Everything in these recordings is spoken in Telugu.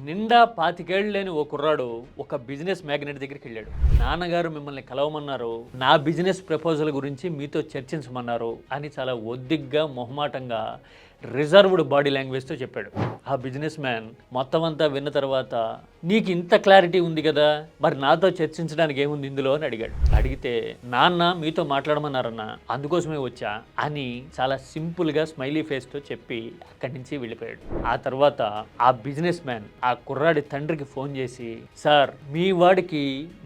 నిండా 25 ఏళ్ళు లేని ఓ కుర్రాడు ఒక బిజినెస్ మ్యాగ్నెట్ దగ్గరికి వెళ్ళాడు. నాన్నగారు మిమ్మల్ని కలవమన్నారు, నా బిజినెస్ ప్రపోజల్ గురించి మీతో చర్చించమన్నారు అని చాలా ఒద్దిగ్గా మొహమాటంగా రిజర్వ్డ్ బాడీ లాంగ్వేజ్తో చెప్పాడు. ఆ బిజినెస్ మ్యాన్ మొత్తం అంతా విన్న తర్వాత, నీకు ఇంత క్లారిటీ ఉంది కదా, మరి నాతో చర్చించడానికి ఏముంది ఇందులో అని అడిగాడు. అడిగితే, నాన్న మీతో మాట్లాడమన్నారన్న, అందుకోసమే వచ్చా అని చాలా సింపుల్గా స్మైలీ ఫేస్తో చెప్పి అక్కడి నుంచి వెళ్ళిపోయాడు. ఆ తర్వాత ఆ బిజినెస్ మ్యాన్ ఆ కుర్రాడి తండ్రికి ఫోన్ చేసి, సార్ మీ వాడికి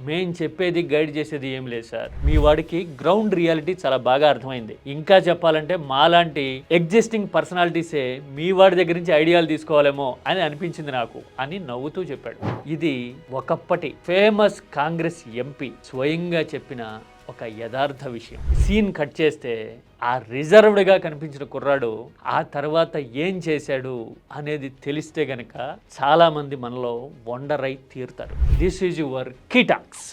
మేం చెప్పేది గైడ్ చేసేది ఏం లేదు సార్, మీ వాడికి గ్రౌండ్ రియాలిటీ చాలా బాగా అర్థమైంది, ఇంకా చెప్పాలంటే మాలాంటి ఎగ్జిస్టింగ్ పర్సనాలిటీసే మీ వాడి దగ్గర నుంచి ఐడియాలు తీసుకోవాలేమో అని అనిపించింది నాకు అని నవ్వుతూ చెప్పాడు. ఇది ఒకప్పటి ఫేమస్ కాంగ్రెస్ ఎంపీ స్వయంగా చెప్పిన ఒక యథార్థ విషయం. సీన్ కట్ చేస్తే ఆ రిజర్వ్డ్గా కనిపించిన కుర్రాడు ఆ తర్వాత ఏం చేశాడు అనేది తెలిస్తే గనక చాలా మంది మనలో వండర్ అయి తీరుతారు. This is your key talks.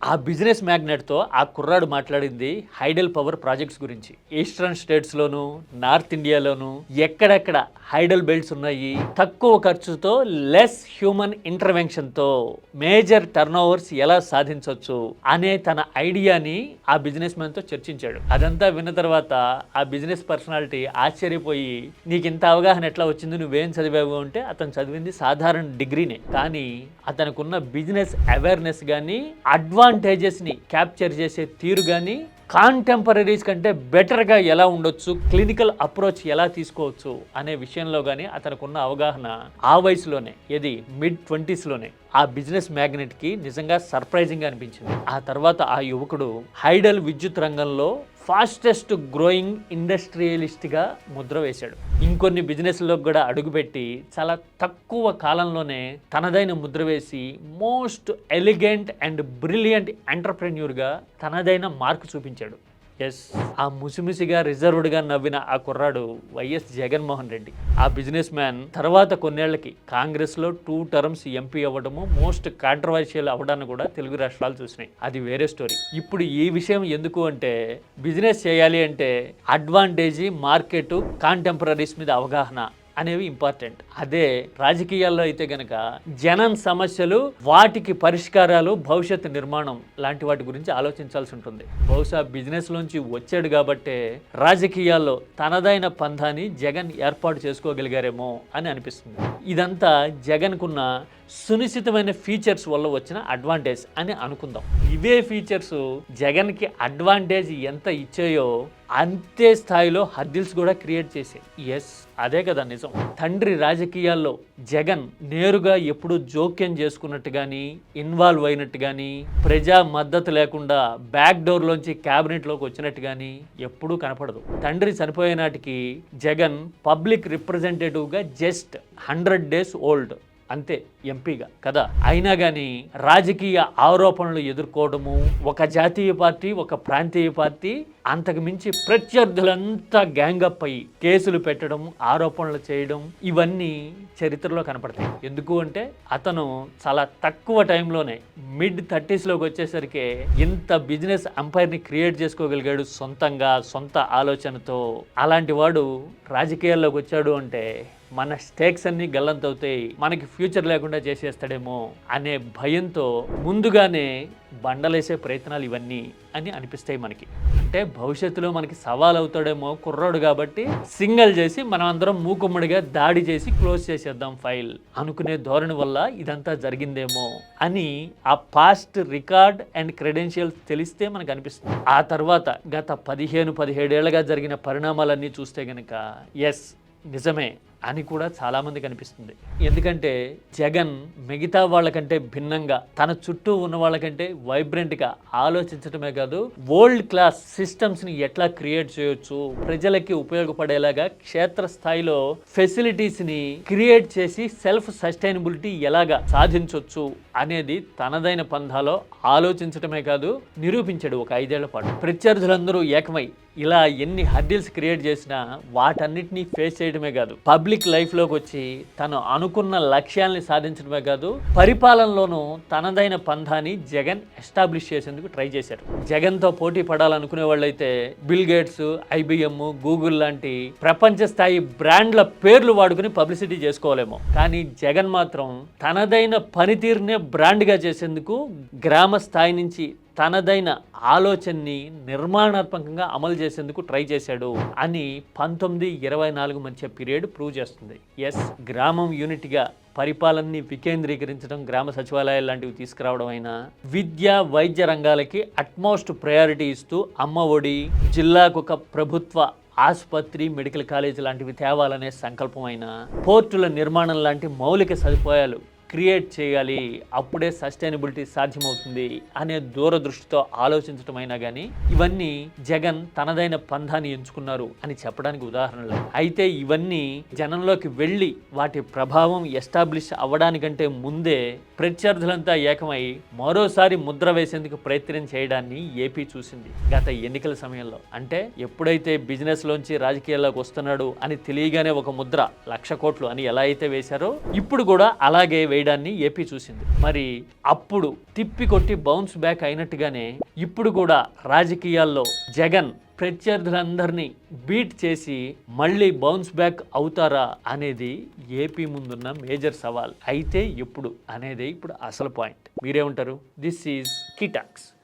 ఆ బిజినెస్ మ్యాగ్నెట్తో ఆ కుర్రాడు మాట్లాడింది హైడల్ పవర్ ప్రాజెక్ట్స్ గురించి. ఈస్టర్న్ స్టేట్స్లోను, నార్త్ ఇండియాలోను ఎక్కడెక్కడ హైడల్ బెల్ట్స్ ఉన్నాయి, తక్కువ ఖర్చుతో లెస్ హ్యూమన్ ఇంటర్వెన్షన్తో మేజర్ టర్న్ ఓవర్స్ ఎలా సాధించవచ్చు అనే తన ఐడియాని ఆ బిజినెస్ మ్యాన్తో చర్చించాడు. అదంతా విన్న తర్వాత ఆ బిజినెస్ పర్సనాలిటీ ఆశ్చర్యపోయి, నీకు ఇంత అవగాహన ఎట్లా వచ్చింది, నువ్వేం చదివావు అంటే అతను చదివింది సాధారణ డిగ్రీనే, కానీ అతనుకున్న బిజినెస్ అవేర్నెస్ కానీ అడ్వాంటేజెస్ని క్యాప్చర్ చేసే తీరు కానీ కాంటెంపరీస్ కంటే బెటర్గా ఎలా ఉండొచ్చు, క్లినికల్ అప్రోచ్ ఎలా తీసుకోవచ్చు అనే విషయంలో కానీ అతనుకున్న అవగాహన ఆ వయసులోనే, ఇది mid-20sలోనే ఆ బిజినెస్ మ్యాగ్నెట్కి నిజంగా సర్ప్రైజింగ్గా అనిపించింది. ఆ తర్వాత ఆ యువకుడు హైడల్ విద్యుత్ రంగంలో ఫాస్టెస్ట్ గ్రోయింగ్ ఇండస్ట్రియలిస్ట్గా ముద్ర వేశాడు. ఇంకొన్ని బిజినెస్లో కూడా అడుగుపెట్టి చాలా తక్కువ కాలంలోనే తనదైన ముద్ర వేసి మోస్ట్ ఎలిగెంట్ అండ్ బ్రిలియంట్ ఎంటర్ప్రెన్యూర్గా తనదైన మార్క్ చూపించాడు. ఎస్, ఆ ముసిముసిగా రిజర్వ్డ్గా నవ్విన ఆ కుర్రాడు వైఎస్ జగన్మోహన్ రెడ్డి. ఆ బిజినెస్ మ్యాన్ తర్వాత కొన్నేళ్లకి కాంగ్రెస్లో 2 టర్మ్స్ ఎంపీ అవ్వడము, మోస్ట్ కాంట్రవర్షియల్ అవ్వడాన్ని కూడా తెలుగు రాష్ట్రాలు చూసినాయి. అది వేరే స్టోరీ. ఇప్పుడు ఈ విషయం ఎందుకు అంటే, బిజినెస్ చేయాలి అంటే అడ్వాంటేజ్, మార్కెట్, కాంటెంపరీస్ మీద అవగాహన అనేవి ఇంపార్టెంట్. అదే రాజకీయాల్లో అయితే గనక జనం సమస్యలు, వాటికి పరిష్కారాలు, భవిష్యత్తు నిర్మాణం లాంటి వాటి గురించి ఆలోచించాల్సి ఉంటుంది. బహుశా బిజినెస్లోంచి వచ్చాడు కాబట్టే రాజకీయాల్లో తనదైన పంథాని జగన్ ఏర్పాటు చేసుకోగలిగారేమో అని అనిపిస్తుంది. ఇదంతా జగన్కున్న సునిశ్చితమైన ఫీచర్స్ వల్ల వచ్చిన అడ్వాంటేజ్ అని అనుకుందాం. ఇవే ఫీచర్స్ జగన్కి అడ్వాంటేజ్ ఎంత ఇచ్చాయో అంతే స్థాయిలో హర్డిల్స్ కూడా క్రియేట్ చేసాయి. ఎస్, అదే కదా నిజం. తండ్రి రాజకీయాల్లో జగన్ నేరుగా ఎప్పుడూ జోక్యం చేసుకున్నట్టు కానీ, ఇన్వాల్వ్ అయినట్టు కానీ, ప్రజా మద్దతు లేకుండా బ్యాక్ డోర్లోంచి క్యాబినెట్లోకి వచ్చినట్టు కానీ ఎప్పుడూ కనపడదు. తండ్రి చనిపోయే నాటికి జగన్ పబ్లిక్ రిప్రజెంటేటివ్గా జస్ట్ 100 days ఓల్డ్ అంతే ఎంపీగా కదా. అయినా కానీ రాజకీయ ఆరోపణలు ఎదుర్కోవడము, ఒక జాతీయ పార్టీ, ఒక ప్రాంతీయ పార్టీ, అంతకు మించి ప్రత్యర్థులంతా గ్యాంగప్ అయ్యి కేసులు పెట్టడం, ఆరోపణలు చేయడం, ఇవన్నీ చరిత్రలో కనపడతాయి. ఎందుకు అంటే అతను చాలా తక్కువ టైంలోనే mid-30sలోకి వచ్చేసరికి ఇంత బిజినెస్ ఎంపైర్ని క్రియేట్ చేసుకోగలిగాడు సొంతంగా, సొంత ఆలోచనతో. అలాంటి వాడు రాజకీయాల్లోకి వచ్చాడు అంటే మన స్టేక్స్ అన్ని గల్లంతవుతాయి, మనకి ఫ్యూచర్ లేకుండా చేసేస్తాడేమో అనే భయంతో ముందుగానే బండలేసే ప్రయత్నాలు ఇవన్నీ అని అనిపిస్తాయి మనకి. అంటే భవిష్యత్తులో మనకి సవాల్ అవుతాడేమో కుర్రాడు కాబట్టి సింగల్ చేసి మనం అందరం మూకుమ్మడిగా దాడి చేసి క్లోజ్ చేసేద్దాం ఫైల్ అనుకునే ధోరణి వల్ల ఇదంతా జరిగిందేమో అని ఆ పాస్ట్ రికార్డ్ అండ్ క్రెడెన్షియల్స్ తెలిస్తే మనకు అనిపిస్తుంది. ఆ తర్వాత గత 15-17 ఏళ్ళగా జరిగిన పరిణామాలన్నీ చూస్తే గనక ఎస్, నిజమే అని కూడా చాలామందికి అనిపిస్తుంది. ఎందుకంటే జగన్ మిగతా వాళ్ళకంటే భిన్నంగా తన చుట్టూ ఉన్న వాళ్ళకంటే వైబ్రెంట్గా ఆలోచించడమే కాదు, వరల్డ్ క్లాస్ సిస్టమ్స్ని ఎట్లా క్రియేట్ చేయొచ్చు, ప్రజలకి ఉపయోగపడేలాగా క్షేత్రస్థాయిలో ఫెసిలిటీస్ని క్రియేట్ చేసి సెల్ఫ్ సస్టైనబిలిటీ ఎలాగా సాధించవచ్చు అనేది తనదైన పంథాలో ఆలోచించడమే కాదు నిరూపించాడు ఒక 5 ఏళ్ల పాటు. ప్రత్యర్థులందరూ ఏకమై ఇలా ఎన్ని హర్డిల్స్ క్రియేట్ చేసినా వాటన్నిటినీ ఫేస్ చేయడమే కాదు, పబ్లిక్ పబ్లిక్ లైఫ్లోకి వచ్చి తను అనుకున్న లక్ష్యాల్ని సాధించడమే కాదు, పరిపాలనలోనూ తనదైన పంథాని జగన్ ఎస్టాబ్లిష్ చేసేందుకు ట్రై చేశారు. జగన్తో పోటీ పడాలనుకునే వాళ్ళైతే బిల్ గేట్స్, IBM, గూగుల్ లాంటి ప్రపంచ స్థాయి బ్రాండ్ల పేర్లు వాడుకుని పబ్లిసిటీ చేసుకోవాలేమో, కానీ జగన్ మాత్రం తనదైన పనితీరునే బ్రాండ్గా చేసేందుకు గ్రామ స్థాయి నుంచి తనదైన ఆలోచనని నిర్మాణాత్మకంగా అమలు చేసేందుకు ట్రై చేశాడు అని 1924 మధ్య పీరియడ్ ప్రూవ్ చేస్తుంది. ఎస్, గ్రామం యూనిట్గా పరిపాలనని వికేంద్రీకరించడం, గ్రామ సచివాలయాలు లాంటివి తీసుకురావడం అయినా, విద్య వైద్య రంగాలకి అట్మోస్ట్ ప్రయారిటీ ఇస్తూ అమ్మ ఒడి, జిల్లాకు ఒక ప్రభుత్వ ఆసుపత్రి, మెడికల్ కాలేజ్ లాంటివి తేవాలనే సంకల్పమైన, పోర్టుల నిర్మాణం లాంటి మౌలిక సదుపాయాలు క్రియేట్ చేయాలి, అప్పుడే సస్టైనబిలిటీ సాధ్యమవుతుంది అనే దూరదృష్టితో ఆలోచించటమైనా కానీ ఇవన్నీ జగన్ తనదైన పంథాన్ని ఎంచుకున్నారు అని చెప్పడానికి ఉదాహరణలు. అయితే ఇవన్నీ జనంలోకి వెళ్ళి వాటి ప్రభావం ఎస్టాబ్లిష్ అవ్వడానికంటే ముందే ప్రత్యర్థులంతా ఏకమై మరోసారి ముద్ర వేసేందుకు ప్రయత్నం చేయడాన్ని ఏపీ చూసింది గత ఎన్నికల సమయంలో. అంటే ఎప్పుడైతే బిజినెస్లోంచి రాజకీయాల్లోకి వస్తున్నాడు అని తెలియగానే ఒక ముద్ర 1,00,000 కోట్లు అని ఎలా అయితే వేశారో, ఇప్పుడు కూడా అలాగే వేయడాన్ని ఏపీ చూసింది. మరి అప్పుడు తిప్పి కొట్టి బౌన్స్ బ్యాక్ అయినట్టుగానే ఇప్పుడు కూడా రాజకీయాల్లో జగన్ ప్రత్యర్థులందరినీ బీట్ చేసి మళ్ళీ బౌన్స్ బ్యాక్ అవుతారా అనేది ఏపీ ముందున్న మేజర్ సవాల్. అయితే ఎప్పుడు అనేది ఇప్పుడు అసలు పాయింట్. మీరేమంటారు? This is key talks.